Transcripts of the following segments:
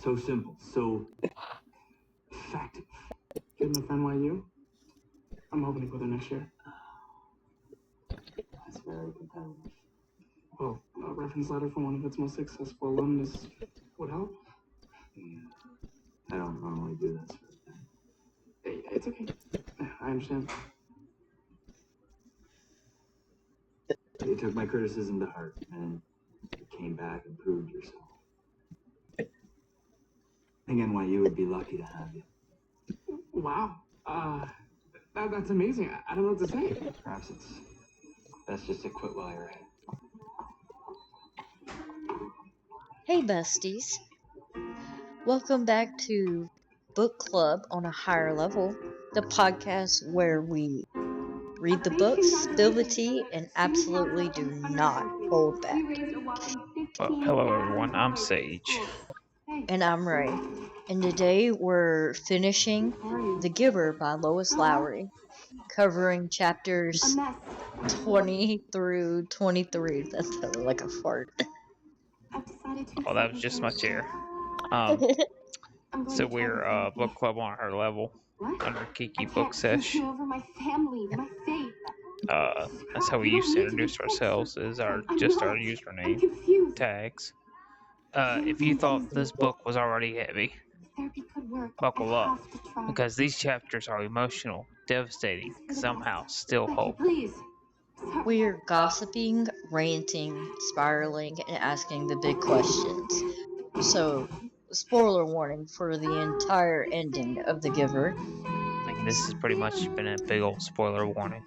So simple, so effective. Good enough for NYU? I'm hoping to go there next year. That's very competitive. Well, a reference letter from one of its most successful alumnus would help. Yeah. I don't normally do that sort of thing. Hey, it's okay. I understand. You took my criticism to heart, and you came back and proved yourself. I think NYU would be lucky to have you. Wow. That's amazing. I don't know what to say. Perhaps it's best just to quit while you're ahead. Hey besties, welcome back to Book Club on a Higher Level, the podcast where we read the books, spill the tea, and absolutely do not hold back. Well, hello everyone, I'm Sage. And I'm Rae, and today we're finishing The Giver by Lois Lowry, covering chapters 20 through 23. That sounded like a fart. Oh, that was just my chair. So we're book club on our level under Kiki Book Sesh. That's how we used to introduce ourselves, is our username tags. If you thought this book was already heavy, buckle up, because these chapters are emotional, devastating, somehow still hope. We're gossiping, ranting, spiraling, and asking the big questions. So, spoiler warning for the entire ending of The Giver. I mean, this has pretty much been a big old spoiler warning.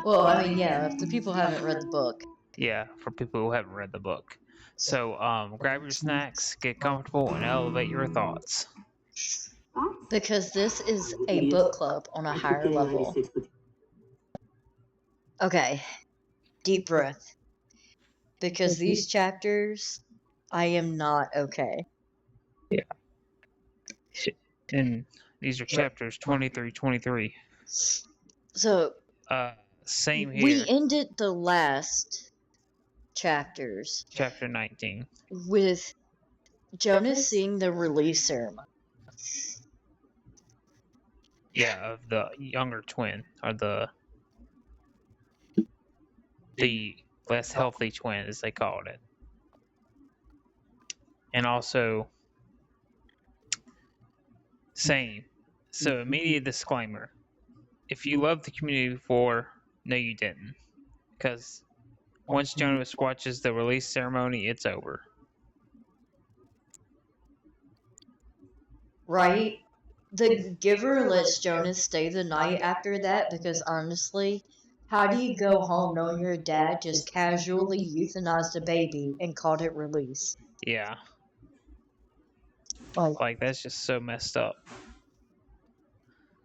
Well, I mean, yeah, if the people haven't read the book. Yeah, for people who haven't read the book. So, grab your snacks, get comfortable, and elevate your thoughts. Because this is a book club on a higher level. Okay, deep breath. Because these chapters, I am not okay. Yeah. And these are chapters 20 through 23. So, same here. We ended the last chapters. Chapter 19. With Jonas seeing the release ceremony. Yeah, of the younger twin, or the less healthy twin, as they called it. And also, same. So, immediate disclaimer. If you loved the community before, no you didn't. Because once Jonas watches the release ceremony, it's over. Right? The Giver lets Jonas stay the night after that because honestly, how do you go home knowing your dad just casually euthanized a baby and called it release? Yeah. Like that's just so messed up.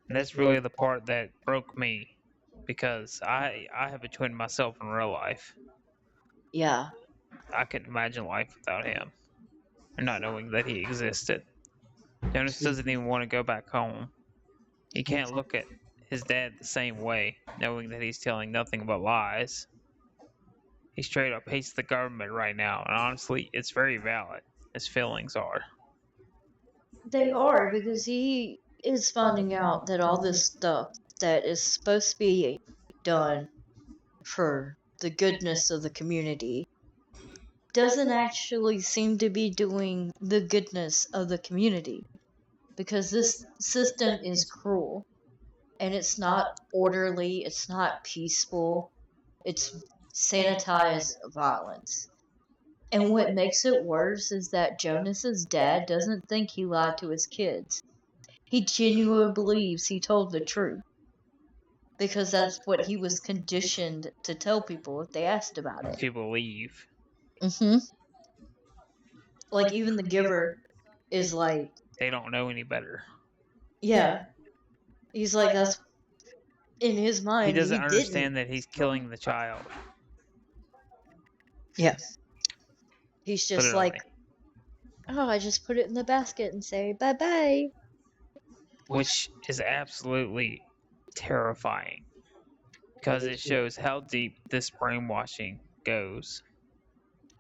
And that's really the part that broke me, because I have a twin myself in real life. Yeah. I couldn't imagine life without him, or not knowing that he existed. Jonas doesn't even want to go back home. He can't look at his dad the same way, knowing that he's telling nothing but lies. He straight up hates the government right now, and honestly, it's very valid. His feelings are. They are, because he is finding out that all this stuff that is supposed to be done for the goodness of the community doesn't actually seem to be doing the goodness of the community. Because this system is cruel. And it's not orderly, it's not peaceful, it's sanitized violence. And what makes it worse is that Jonas's dad doesn't think he lied to his kids. He genuinely believes he told the truth. Because that's what he was conditioned to tell people if they asked about it. To believe. Like, even the Giver is like... They don't know any better. Yeah. He's like, that's... In his mind, he doesn't understand that he's killing the child. Yeah. He's just like, oh, I just put it in the basket and say bye-bye. Which is absolutely terrifying, because it shows how deep this brainwashing goes.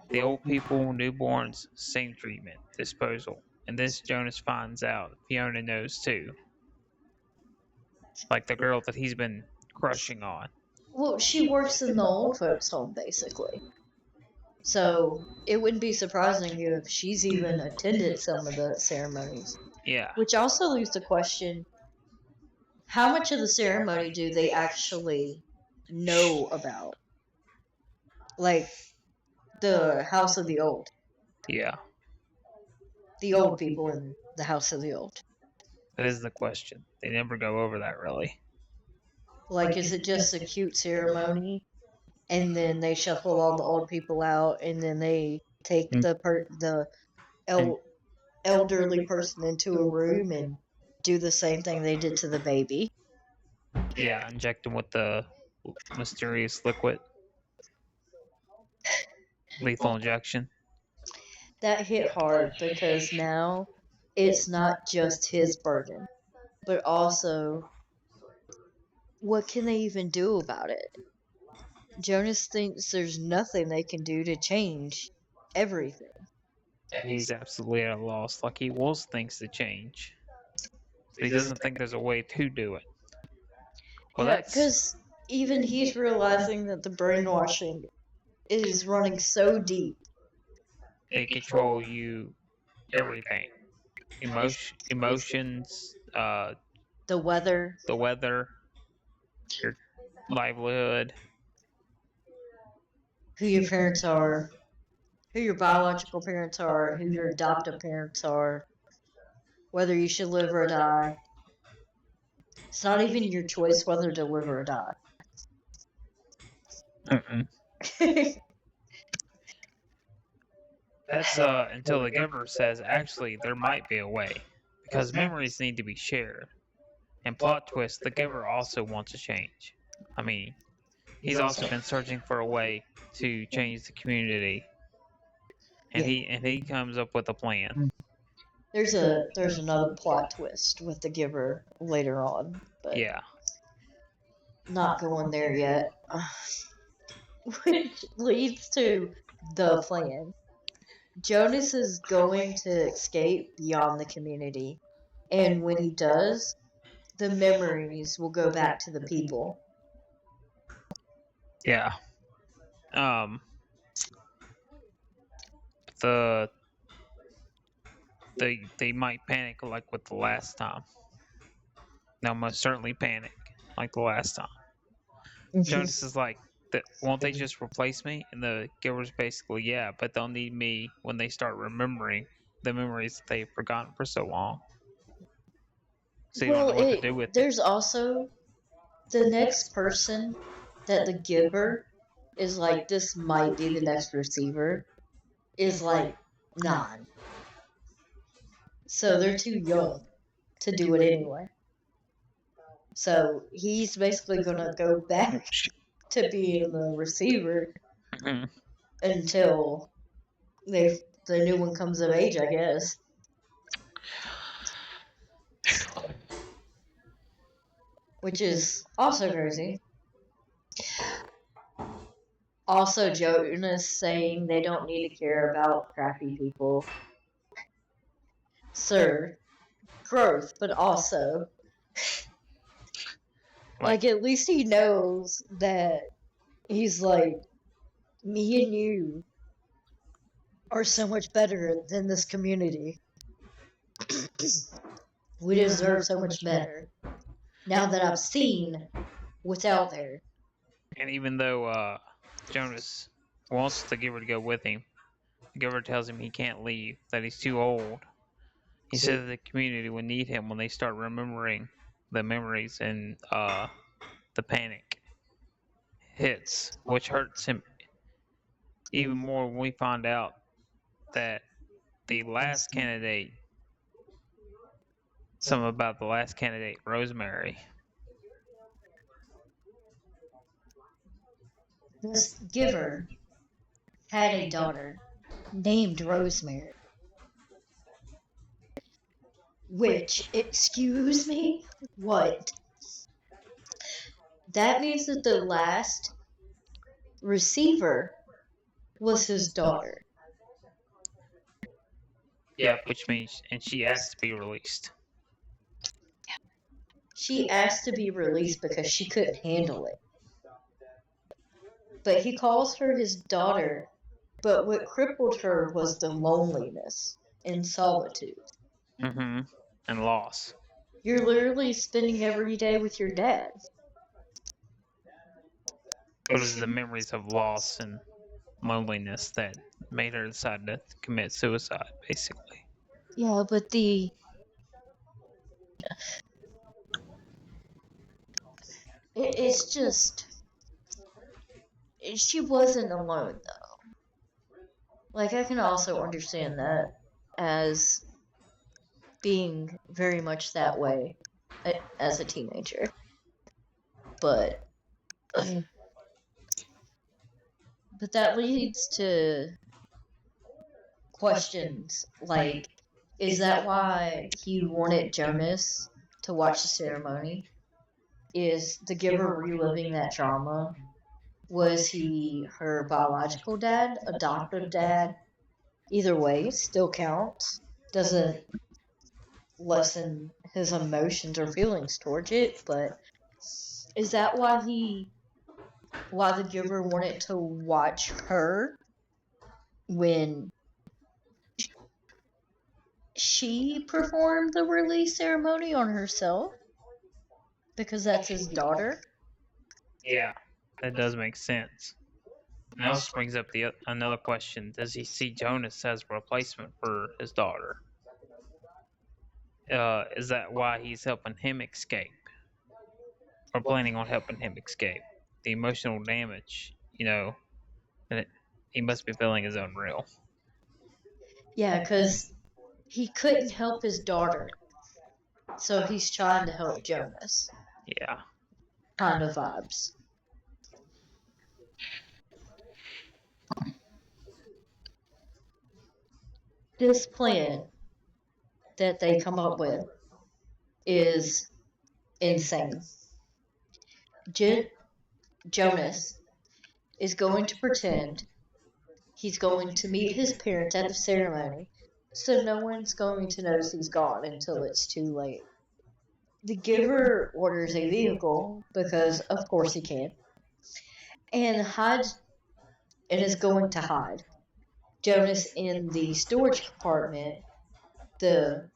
The old people, newborns, same treatment, disposal. and this Jonas finds out Fiona knows too. Like the girl that he's been crushing on. Well, she works in the old folks' home, basically. So it wouldn't be surprising if she's even attended some of the ceremonies. Yeah. Which also leaves the question, how much of the ceremony do they actually know about? Like, the House of the Old. Yeah. The old people in the House of the Old. That is the question. They never go over that really. Like, is it just a cute ceremony? And then they shuffle all the old people out, and then they take the elderly person into a room and do the same thing they did to the baby. Yeah, inject him with the mysterious liquid. Lethal injection. That hit hard because now it's not just his burden, but also what can they even do about it? Jonas thinks there's nothing they can do to change everything. He's absolutely at a loss. Like he wants things to change, but he doesn't think there's a way to do it. Well, Yeah, because even he's realizing that the brainwashing is running so deep. They control you, everything, emotions, The weather, the weather, your livelihood. who your parents are, who your biological parents are, who your adoptive parents are, whether you should live or die. It's not even your choice whether to live or die. That's until the giver says actually there might be a way, because memories need to be shared. And plot twist, the giver also wants to change. I mean, he's also been searching for a way to change the community, and he comes up with a plan. There's another plot twist with the giver later on, but Yeah. not going there yet. Which leads to the plan. Jonas is going to escape beyond the community, and when he does, the memories will go back to the people. Yeah. They might panic like with the last time. They'll most certainly panic like the last time. Jonas is like, won't they just replace me? And the giver's basically, yeah, but they'll need me when they start remembering the memories that they've forgotten for so long. So you don't know what to do with there's also the next person that the giver is like, this might be the next receiver, is like 9. So they're too young to do it anyway. So he's basically going to go back to being the receiver until the new one comes of age, I guess. Which is also crazy. Also, Jonas saying they don't need to care about crappy people. Sir, growth, but also, like, at least he knows that he's like, me and you are so much better than this community. We deserve so much better. Now that I've seen what's out there. And even though Jonas wants the giver to go with him, the giver tells him he can't leave, that he's too old. He says that the community will need him when they start remembering the memories and the panic hits, which hurts him even more when we find out that the last candidate, something about the last candidate, Rosemary. This giver had a daughter named Rosemary. Which, excuse me, what? That means that the last receiver was his daughter. Yeah, which means, and she asked to be released. She asked to be released because she couldn't handle it. But he calls her his daughter. But what crippled her was the loneliness and solitude. Mm-hmm. And loss. You're literally spending every day with your dad. But it was the memories of loss and loneliness that made her decide to commit suicide, basically. Yeah, but it's just she wasn't alone though. Like I can also understand that as being very much that way as a teenager. But but that leads to questions like, is that why he wanted Jonas to watch the ceremony? Is the giver reliving that trauma? Was he her biological dad, adoptive dad? Either way, still counts. Doesn't lessen his emotions or feelings towards it, but is that why the giver wanted to watch her when she performed the release ceremony on herself? Because that's his daughter? Yeah, that does make sense. And that also brings up another question: does he see Jonas as a replacement for his daughter? Is that why he's helping him escape, or planning on helping him escape? The emotional damage, that he must be feeling is unreal. Yeah, because he couldn't help his daughter. So he's trying to help Jonas. Yeah. Kind of vibes. This plan that they come up with is insane. Jonas is going to pretend he's going to meet his parents at the ceremony, so no one's going to notice he's gone until it's too late. The giver orders a vehicle because, of course, he can, and is going to hide Jonas in the storage compartment, the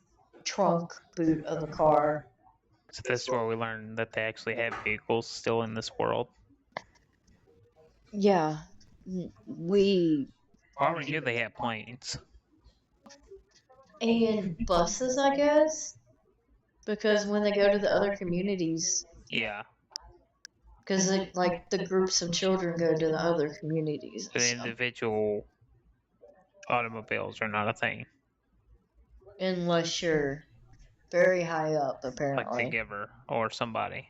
trunk boot of a car. So this is where we learn that they actually have vehicles still in this world. Yeah, we I already knew they had planes. and buses, I guess, because when they go to the other communities, Yeah. because like the groups of children go to the other communities. The individual automobiles are not a thing. Unless you're very high up, apparently. Like the giver or somebody.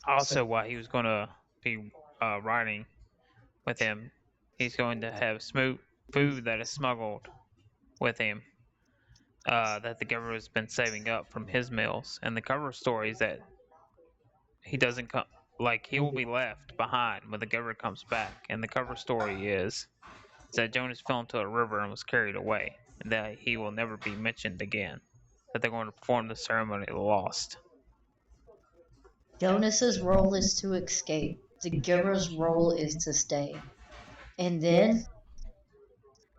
Also, while he was going to be riding with him, he's going to have food that is smuggled with him that the giver has been saving up from his meals. And the cover story is that he doesn't come, like he will be left behind when the giver comes back. And the cover story is that Jonas fell into a river and was carried away, and that he will never be mentioned again. That they're going to perform the ceremony of the lost. Jonas's role is to escape. The giver's role is to stay. And then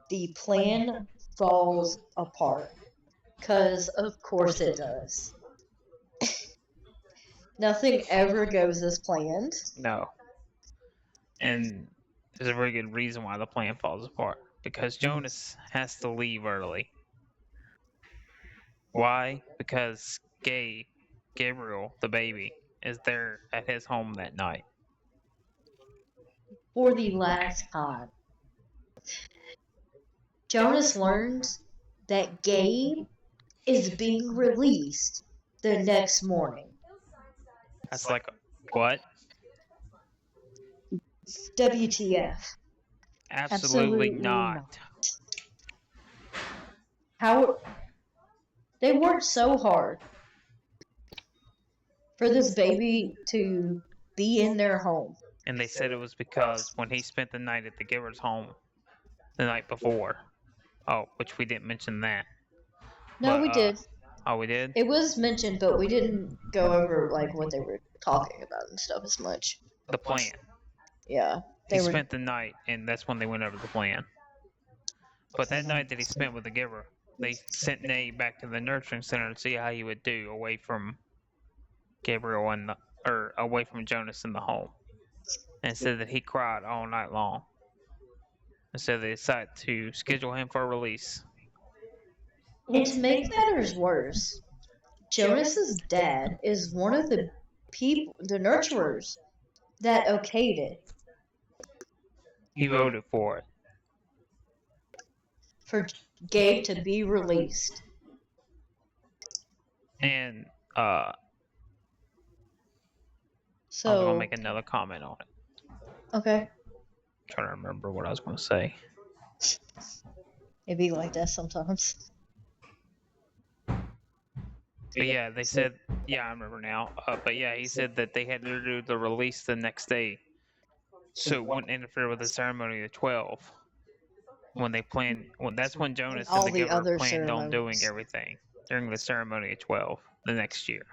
the plan falls apart. Because, of course, it does. Nothing ever goes as planned. No. And there's a very good reason why the plan falls apart. Because Jonas has to leave early. Why? Because Gabriel, the baby, is there at his home that night. For the last time. Jonas learns that Gabe is being released the next morning. That's like, what? WTF. Absolutely not. How they worked so hard for this baby to be in their home. And they said it was because when he spent the night at the giver's home, the night before. Oh, which we didn't mention that. No, But, we did. Oh, we did? It was mentioned, but we didn't go over like what they were talking about and stuff as much. The plan. Yeah, He spent the night, and that's when they went over the plan. But that night that he spent with the giver, they sent Nate back to the nurturing center to see how he would do away from Gabriel or away from Jonas in the home, and said that he cried all night long. And so they decided to schedule him for release. And to make matters worse, Jonas's dad is one of the people, the nurturers, that okayed it. He voted for it. For Gabe to be released. And I was gonna make another comment on it. Okay. I'm trying to remember what I was gonna say. It'd be like that sometimes. But yeah, they said, yeah, I remember now. But yeah, he said that they had to do the release the next day, so it wouldn't interfere with the ceremony of 12. When they planned, that's when Jonas and the giver planned on doing everything during the ceremony of 12 the next year.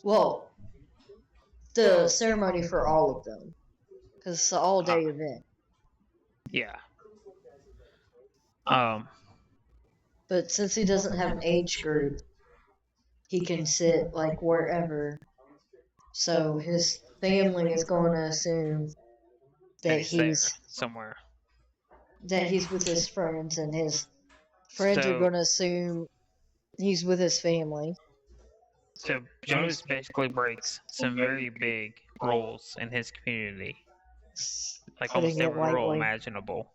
Well, the ceremony for all of them, because it's an all-day event. Yeah. But since he doesn't have an age group, he can sit like wherever. So his family is going to assume that he's somewhere. That he's with his friends, and his friends are going to assume he's with his family. So Jonas basically breaks some very big rules in his community, like almost every rule imaginable.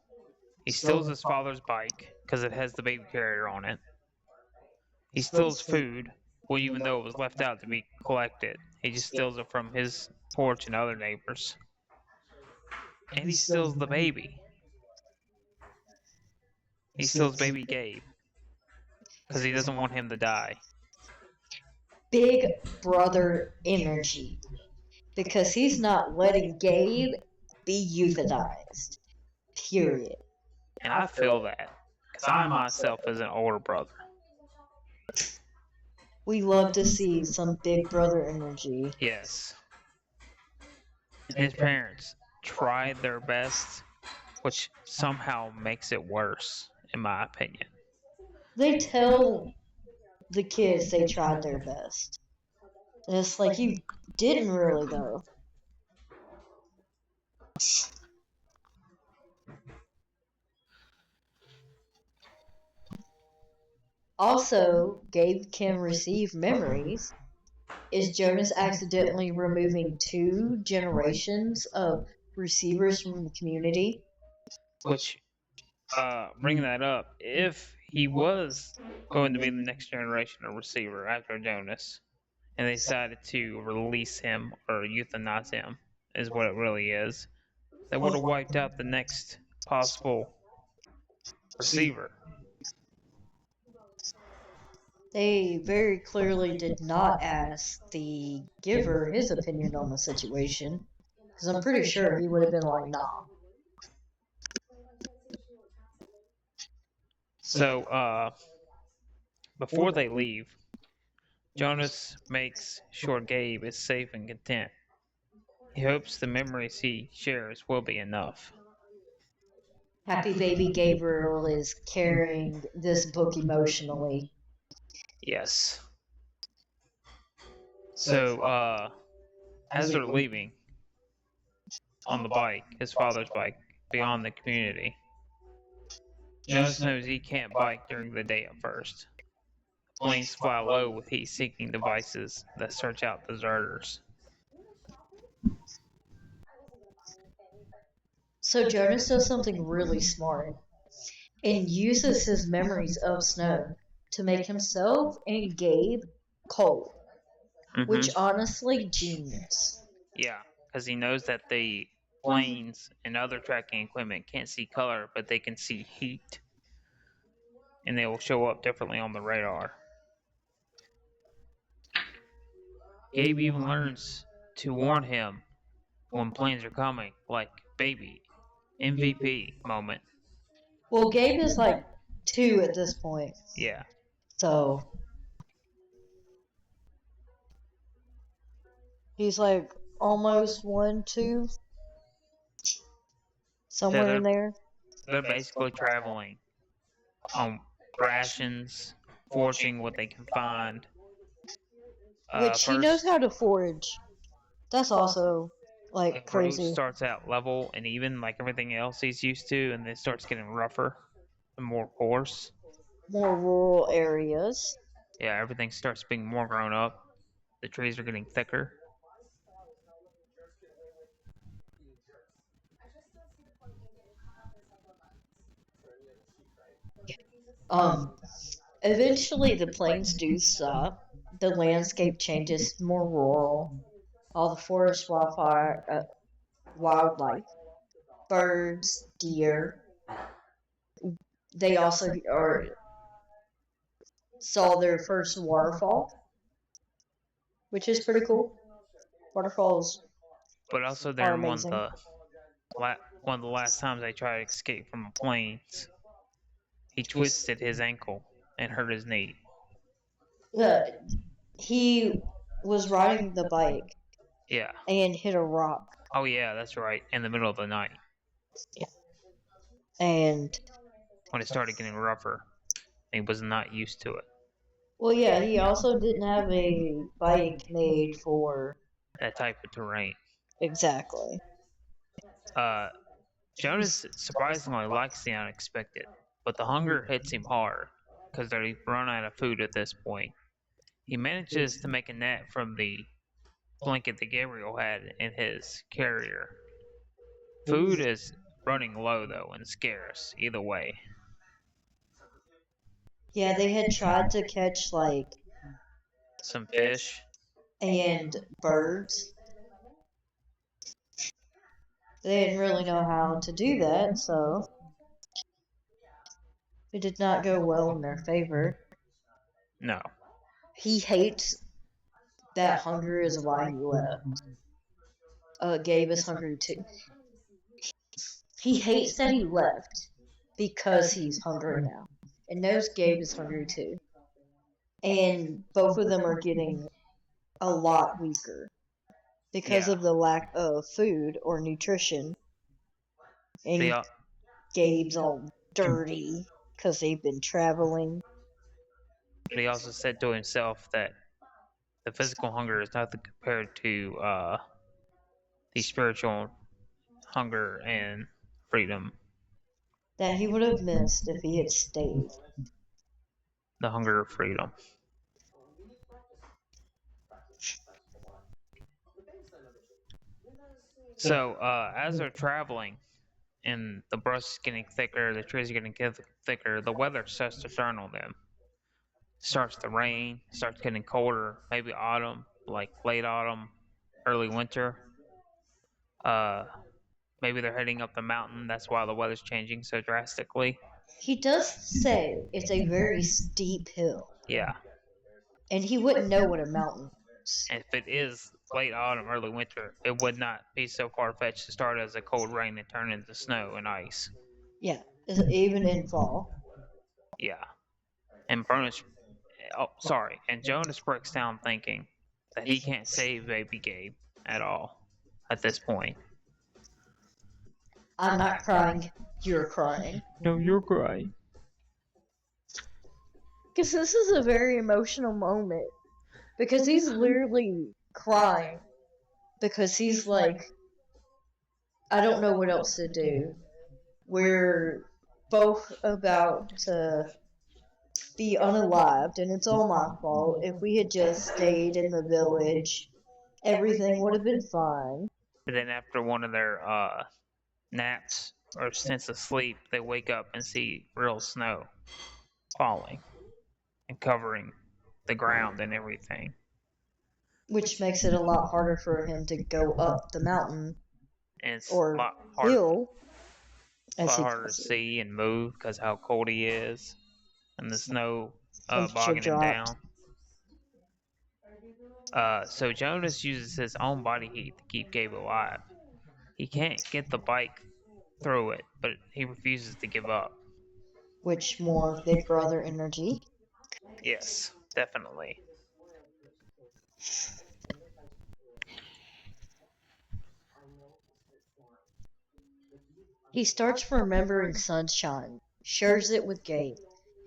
He steals his father's bike because it has the baby carrier on it. He steals food, well, even though it was left out to be collected. He just steals it from his porch and other neighbors. And he steals the baby. He steals baby Gabe because he doesn't want him to die. Big brother energy. Because he's not letting Gabe be euthanized. Period. And I feel that because I myself as an older brother. We love to see some big brother energy. Yes. His parents tried their best, which somehow makes it worse, in my opinion. They tell the kids they tried their best. And it's like, you didn't really, though. Also, Gabe can receive memories. Is Jonas accidentally removing 2 generations of receivers from the community? Which, bringing that up, if he was going to be the next generation of receiver after Jonas, and they decided to release him or euthanize him, is what it really is, they would have wiped out the next possible receiver. They very clearly did not ask the giver his opinion on the situation, because I'm pretty sure he would have been like, nah. So, before they leave, Jonas makes sure Gabe is safe and content. He hopes the memories he shares will be enough. Happy baby Gabriel is carrying this book emotionally. Yes. So, as they're leaving on the bike, his father's bike, beyond the community, Jonas knows he can't bike during the day at first. Planes fly low with heat-seeking devices that search out deserters. So Jonas does something really smart and uses his memories of snow to make himself and Gabe cold, which honestly, genius. Yeah, because he knows that the planes and other tracking equipment can't see color, but they can see heat. And they will show up differently on the radar. Gabe even learns to warn him when planes are coming, like baby, MVP moment. Well, Gabe is like 2 at this point. Yeah. So he's like almost 1, 2, somewhere in there. They're basically traveling on rations, foraging what they can find. Which he knows how to forage. That's also like the road crazy. starts out level and even like everything else he's used to, and then starts getting rougher and more coarse. More rural areas. Yeah, everything starts being more grown up. The trees are getting thicker. Eventually the planes do stop. The landscape changes more rural. All the forest wildlife, birds, deer. They also saw their first waterfall, which is pretty cool. Waterfalls But also are during amazing. one of the last times they tried to escape from the planes, he twisted his ankle and hurt his knee. He was riding the bike Yeah. and hit a rock. Oh yeah, that's right. In the middle of the night. And when it started getting rougher. He was not used to it. well, yeah, he also didn't have a bike made for That type of terrain. exactly. Jonas surprisingly likes the unexpected, but the hunger hits him hard because they've run out of food at this point. He manages to make a net from the blanket that Gabriel had in his carrier. Food is running low though and scarce either way. Yeah, they had tried to catch like Some fish. and birds. They didn't really know how to do that, so it did not go well in their favor. No. He hates that hunger is why he left. Gabe is hungry too. He hates that he left because he's hungry now. And knows Gabe is hungry too. And both of them are getting a lot weaker because of the lack of food or nutrition. And Gabe's all dirty because they've been traveling. But he also said to himself that the physical hunger is nothing compared to the spiritual hunger and freedom. That he would have missed if he had stayed. The hunger of freedom. So, as they're traveling, and the brush is getting thicker, the trees are getting thicker, the weather starts to turn on them. Starts to rain, starts getting colder, maybe autumn, like late autumn, early winter. Maybe they're heading up the mountain, that's why the weather's changing so drastically. He does say it's a very steep hill. Yeah. And he wouldn't know what a mountain is. And if it is late autumn, early winter, it would not be so far-fetched to start as a cold rain and turn into snow and ice. Yeah, even in fall. Yeah. And Jonas breaks down thinking that he can't save baby Gabe at all at this point. I'm not crying. You're crying. No, you're crying. Because this is a very emotional moment. Because he's literally crying. Because he's like, I don't know what else to do. We're both about to be unalived, and it's all my fault. If we had just stayed in the village, everything would have been fine. But then after one of their naps or stints of sleep, they wake up and see real snow falling and covering the ground and everything. Which makes it a lot harder for him to go up the mountain and it's or a lot harder, hill. a lot harder to see and move because how cold he is and the snow bogging him down. So Jonas uses his own body heat to keep Gabe alive. He can't get the bike through it, but he refuses to give up. which more big brother energy. Yes, definitely. He starts remembering sunshine, shares it with Gabe,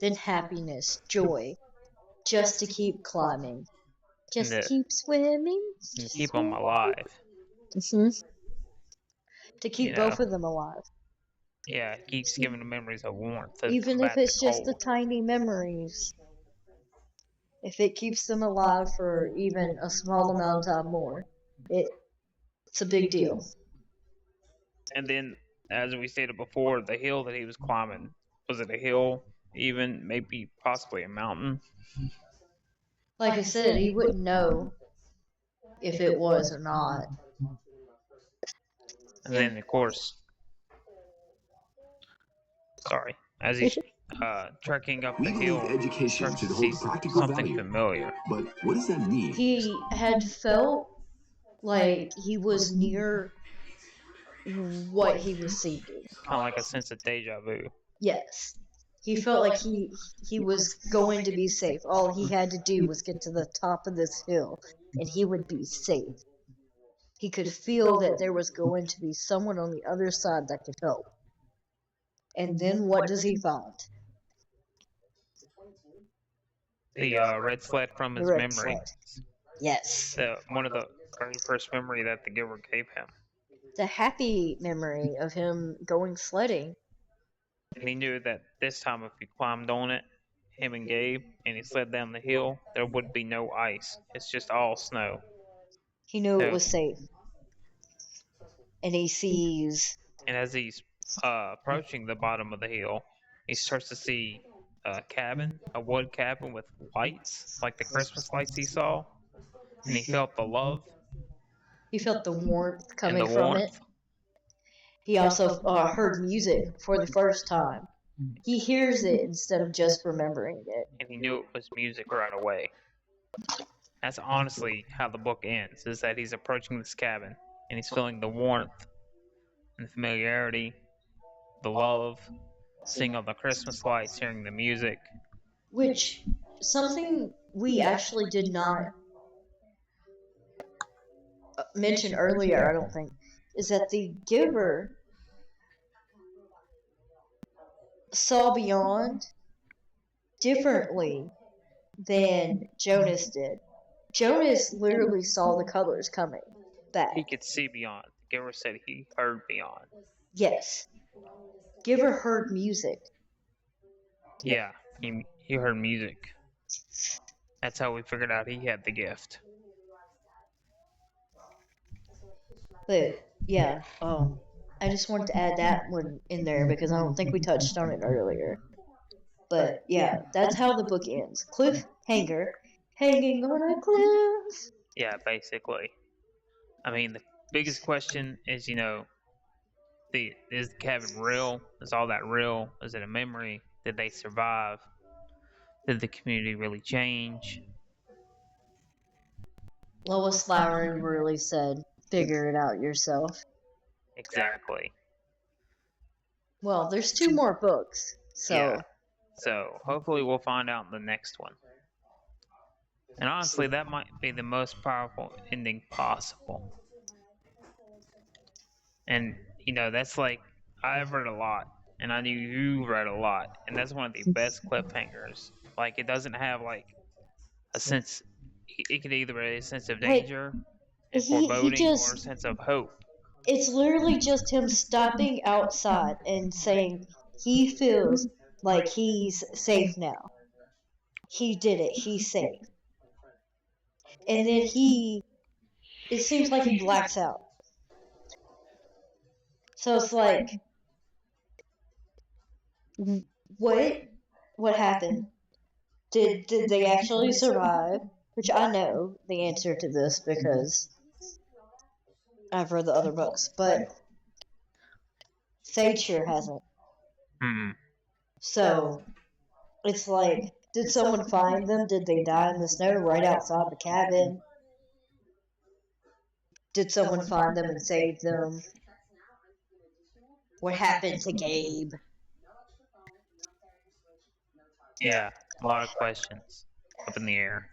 then happiness, joy, just to keep climbing, And just keep swimming, to just keep them swim. alive, To you keep know. both of them alive, Yeah, it keeps giving them memories of warmth to even if combat the it's just the cold. tiny memories. If it keeps them alive for even a small amount of time more, it's a big deal. And then, as we stated before, the hill that he was climbing, was it a hill? Even maybe possibly a mountain? Like I said, he wouldn't know if it was or not. And then, of course, sorry, as he's trekking up We the believe hill, he education starts should to hold see practical something value. familiar. But what does that mean? He had felt like he was near what he was seeking. Kind of like a sense of deja vu. Yes. He felt like he was going to be safe. All he had to do was get to the top of this hill and he would be safe. He could feel that there was going to be someone on the other side that could help. And then what does he find? The red sled from The his red memory. sled. Yes. One of the very first memory that the giver gave him. The happy memory of him going sledding. And he knew that this time if he climbed on it, him and Gabe, and he slid down the hill, there would be no ice. It's just all snow. He knew it So, was safe. And he sees. and as he's approaching the bottom of the hill, he starts to see a cabin, a wood cabin with lights, like the Christmas lights he saw. And he felt the love He felt the warmth and coming the from it. warmth. He also heard music for the first time. He hears it instead of just remembering it. And he knew it was music right away. That's honestly how the book ends, is that he's approaching this cabin and he's feeling the warmth and the familiarity, the love, seeing all the Christmas lights, hearing the music. Which, something we actually did not mention earlier, I don't think, is that the giver saw beyond differently than Jonas did. Jonas literally saw the colors coming back. He could see beyond. The giver said he heard beyond. Yes. Giver heard music. Yeah, he heard music. That's how we figured out he had the gift. But yeah, I just wanted to add that one in there because I don't think we touched on it earlier. But yeah, that's how the book ends. Cliffhanger, hanging on a cliff. Yeah, basically. I mean, the biggest question is, is the cabin real? Is all that real? Is it a memory? Did they survive? Did the community really change? Lois Lowry really said, "Figure it out yourself." Exactly. Well, there's 2 more books, so Yeah. So hopefully we'll find out in the next one. And honestly, that might be the most powerful ending possible. And that's like, I've read a lot, and I knew you read a lot, and that's one of the best cliffhangers. Like, it doesn't have like a sense. It could either be a sense of danger and he foreboding, or a just sense of hope. it's literally just him stopping outside and saying he feels like he's safe now. He did it. He's safe. And then it seems like he blacks out. So it's like, what happened? Did they actually survive? Which I know the answer to this because I've read the other books, but Sage sure hasn't. So it's like, did someone find them? Did they die in the snow right outside the cabin? Did someone find them and save them? What happened to Gabe? Yeah, a lot of questions up in the air.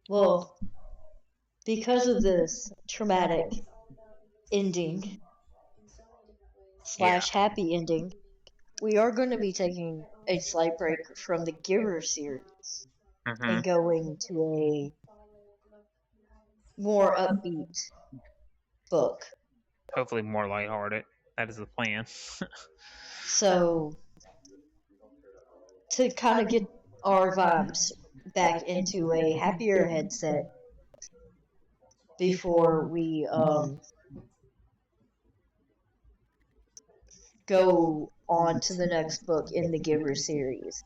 Well, because of this traumatic ending Yeah. slash happy ending, we are going to be taking a slight break from the Giver series Mm-hmm. and going to a more upbeat book. Hopefully more lighthearted. That is the plan. So, to kind of get our vibes back into a happier headset before we go on to the next book in the Giver series.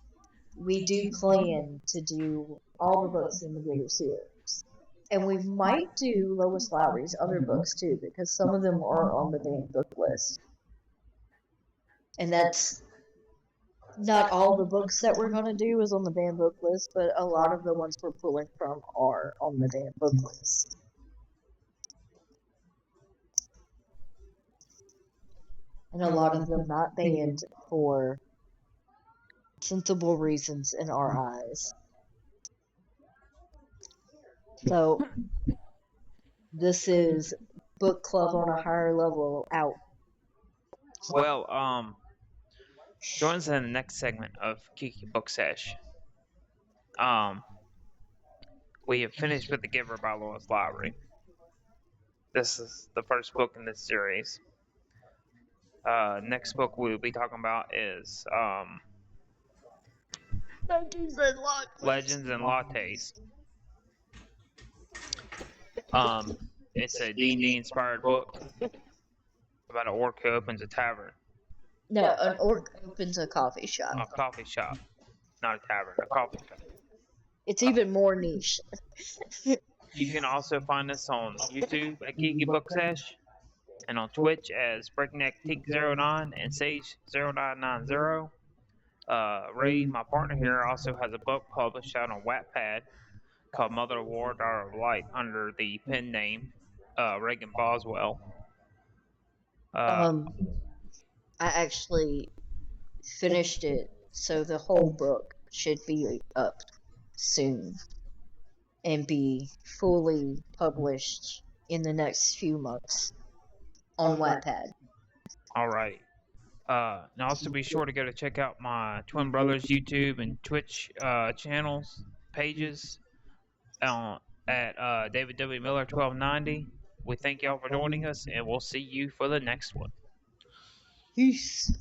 We do plan to do all the books in the Giver series. And we might do Lois Lowry's other books too, because some of them are on the banned book list. And that's not all the books that we're going to do is on the banned book list, but a lot of the ones we're pulling from are on the banned book list. And a lot of them not banned for sensible reasons in our eyes. So, this is Book Club on a Higher Level out. Well, join us in the next segment of Kiki Book Sesh. We have finished with The Giver by Lois Lowry. This is the first book in this series. Next book we'll be talking about is Legends and Lattes. It's a D&D inspired book about an orc who opens a tavern. No, an orc opens a coffee shop. A coffee shop. Not a tavern, a coffee shop. It's even more niche. You can also find us on YouTube at Kiki Book Sesh and on Twitch as Breakneck Teak09 and Sage0990. Rae, my partner here, also has a book published out on Wattpad called Mother of War, Daughter of Light under the pen name Reagan Boswell. I actually finished it, so the whole book should be up soon and be fully published in the next few months on Wattpad. All right. And also be sure to go to check out my twin brothers' YouTube and Twitch channels pages at David W. Miller 1290. We thank y'all for joining us, and we'll see you for the next one. Peace.